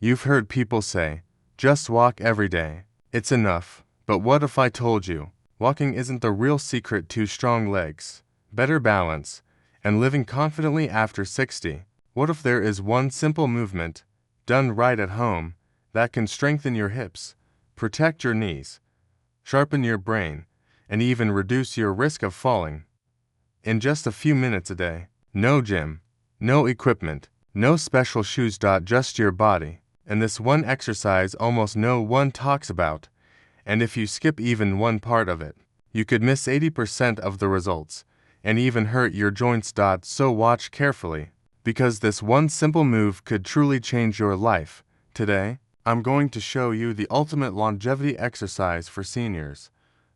You've heard people say, just walk every day. It's enough. But what if I told you, walking isn't the real secret to strong legs, better balance, and living confidently after 60? What if there is one simple movement, done right at home, that can strengthen your hips, protect your knees, sharpen your brain, and even reduce your risk of falling? In just a few minutes a day. No gym, no equipment, no special shoes. Just your body. And this one exercise almost no one talks about. And if you skip even one part of it, you could miss 80% of the results, and even hurt your joints. So watch carefully, because this one simple move could truly change your life. Today, I'm going to show you the ultimate longevity exercise for seniors.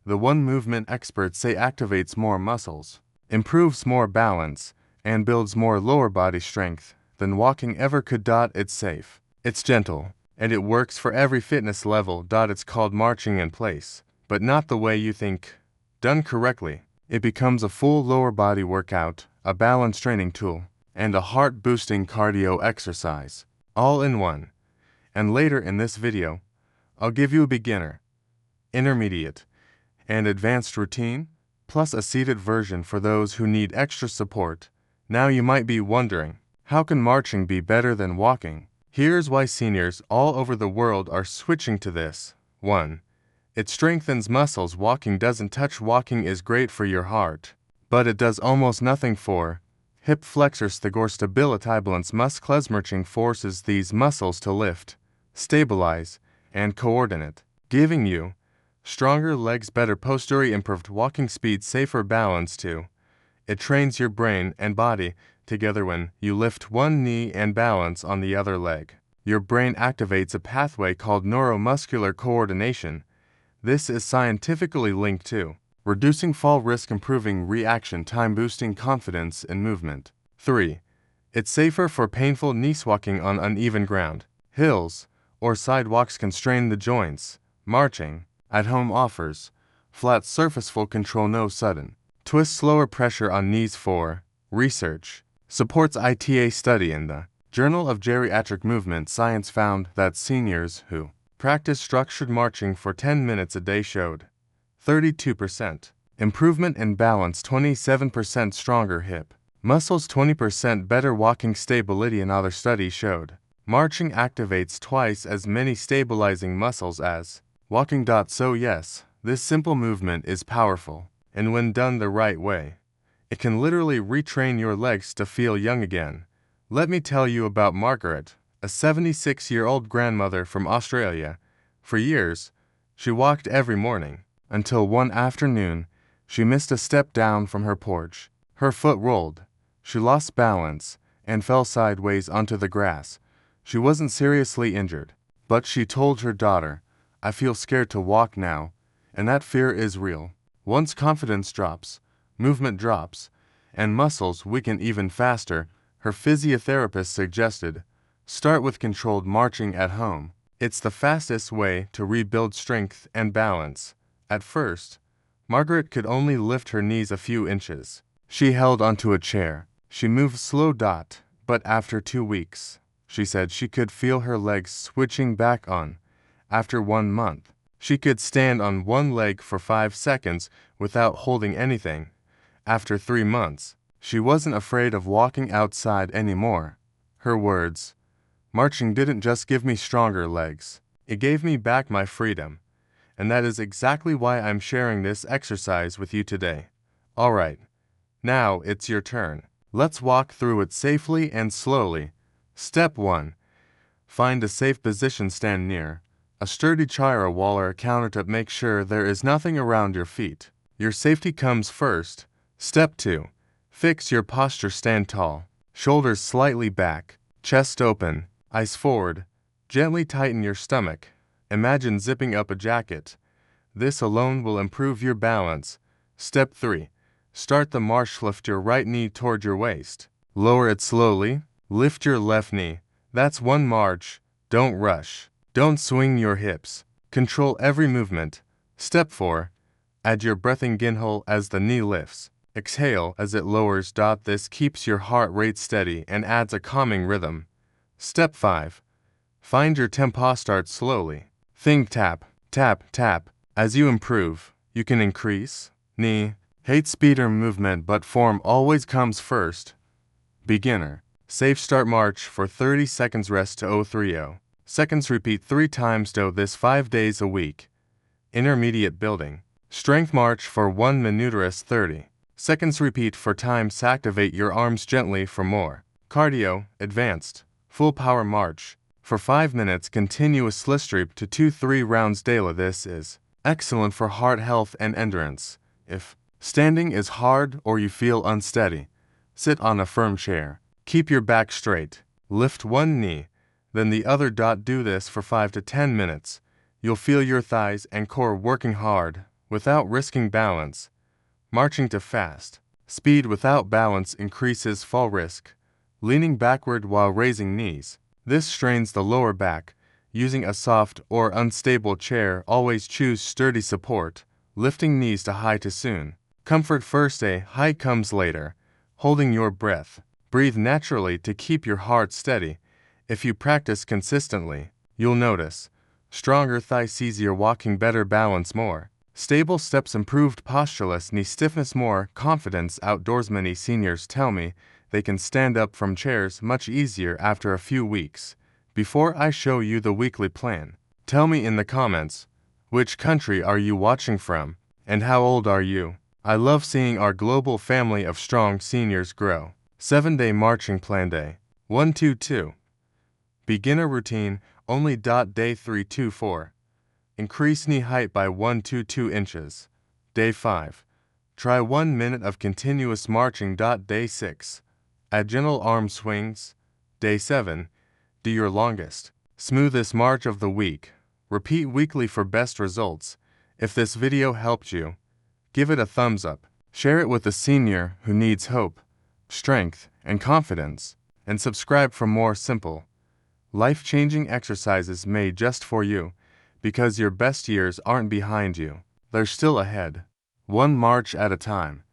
The one movement experts say activates more muscles, improves more balance, and builds more lower body strength than walking ever could. It's safe, it's gentle, and it works for every fitness level. It's called marching in place, but not the way you think. Done correctly, it becomes a full lower body workout, a balance training tool, and a heart-boosting cardio exercise, all in one. And later in this video, I'll give you a beginner, intermediate, and advanced routine, plus a seated version for those who need extra support. Now you might be wondering, how can marching be better than walking? Here's why seniors all over the world are switching to this. 1. It strengthens muscles. Walking doesn't touch. Walking is great for your heart, but it does almost nothing for hip flexors, stabilitabalance muscles. Marching forces these muscles to lift, stabilize, and coordinate, giving you stronger legs, better posture, improved walking speed, safer balance too. It trains your brain and body together. When you lift one knee and balance on the other leg, your brain activates a pathway called neuromuscular coordination. This is scientifically linked to reducing fall risk, improving reaction time, boosting confidence in movement. 3. It's safer for painful knees. Walking on uneven ground, hills, or sidewalks can strain the joints. Marching at home offers flat surface, full control, no sudden twist, slower pressure on knees. 4. Research supports ITA study in the Journal of Geriatric Movement Science found that seniors who practice structured marching for 10 minutes a day showed 32% improvement in balance, 27% stronger hip muscles, 20% better walking stability. Another study showed marching activates twice as many stabilizing muscles as walking. So yes, this simple movement is powerful, and when done the right way, it can literally retrain your legs to feel young again. Let me tell you about Margaret, a 76-year-old grandmother from Australia. For years, she walked every morning, until one afternoon, she missed a step down from her porch. Her foot rolled, she lost balance, and fell sideways onto the grass. She wasn't seriously injured, but she told her daughter, "I feel scared to walk now," and that fear is real. Once confidence drops, movement drops, and muscles weaken even faster. Her physiotherapist suggested, start with controlled marching at home. It's the fastest way to rebuild strength and balance. At first, Margaret could only lift her knees a few inches. She held onto a chair. She moved slow. But after 2 weeks, she said she could feel her legs switching back on. After 1 month, she could stand on one leg for 5 seconds without holding anything. After 3 months, she wasn't afraid of walking outside anymore. Her words, "Marching didn't just give me stronger legs, it gave me back my freedom." And that is exactly why I'm sharing this exercise with you today. Alright, now it's your turn. Let's walk through it safely and slowly. Step 1. Find a safe position. Stand near a sturdy chair, a wall, or a countertop. Make sure there is nothing around your feet. Your safety comes first. Step 2. Fix your posture. Stand tall, shoulders slightly back, chest open, eyes forward. Gently tighten your stomach. Imagine zipping up a jacket. This alone will improve your balance. Step 3. Start the march. Lift your right knee toward your waist. Lower it slowly. Lift your left knee. That's one march. Don't rush. Don't swing your hips. Control every movement. Step 4. Add your breath. Inhale as the knee lifts. Exhale as it lowers. This keeps your heart rate steady and adds a calming rhythm. Step 5. Find your tempo, start slowly. Think tap, tap, tap. As you improve, you can increase knee, height, speed or movement, but form always comes first. Beginner. Safe start march for 30 seconds, rest to 030 seconds, repeat 3 times do this 5 days a week. Intermediate building. Strength march for 1 minute, rest 30 seconds, repeat 4 times, activate your arms gently for more. Cardio, advanced, full power march. For 5 minutes, continuous slipstream to 2-3 rounds daily. This is excellent for heart health and endurance. If standing is hard or you feel unsteady, sit on a firm chair. Keep your back straight. Lift one knee, then the other. Do this for 5 to 10 minutes. You'll feel your thighs and core working hard without risking balance. Marching to fast. Speed without balance increases fall risk. Leaning backward while raising knees. This strains the lower back. Using a soft or unstable chair, always choose sturdy support. Lifting knees to high too soon. Comfort first, high comes later. Holding your breath. Breathe naturally to keep your heart steady. If you practice consistently, you'll notice stronger thighs, easier walking, better balance, more stable steps, improved posture, less knee stiffness, more confidence outdoors. Many seniors tell me they can stand up from chairs much easier after a few weeks. Before I show you the weekly plan, tell me in the comments, which country are you watching from, and how old are you? I love seeing our global family of strong seniors grow. 7-day marching plan. Day 1-2-2. Beginner routine only. Day 3-2-4. Increase knee height by 1-2 inches. Day 5. Try 1 minute of continuous marching. Day 6. Add gentle arm swings. Day 7. Do your longest, smoothest march of the week. Repeat weekly for best results. If this video helped you, give it a thumbs up. Share it with a senior who needs hope, strength, and confidence. And subscribe for more simple, life-changing exercises made just for you, because your best years aren't behind you. They're still ahead. One march at a time.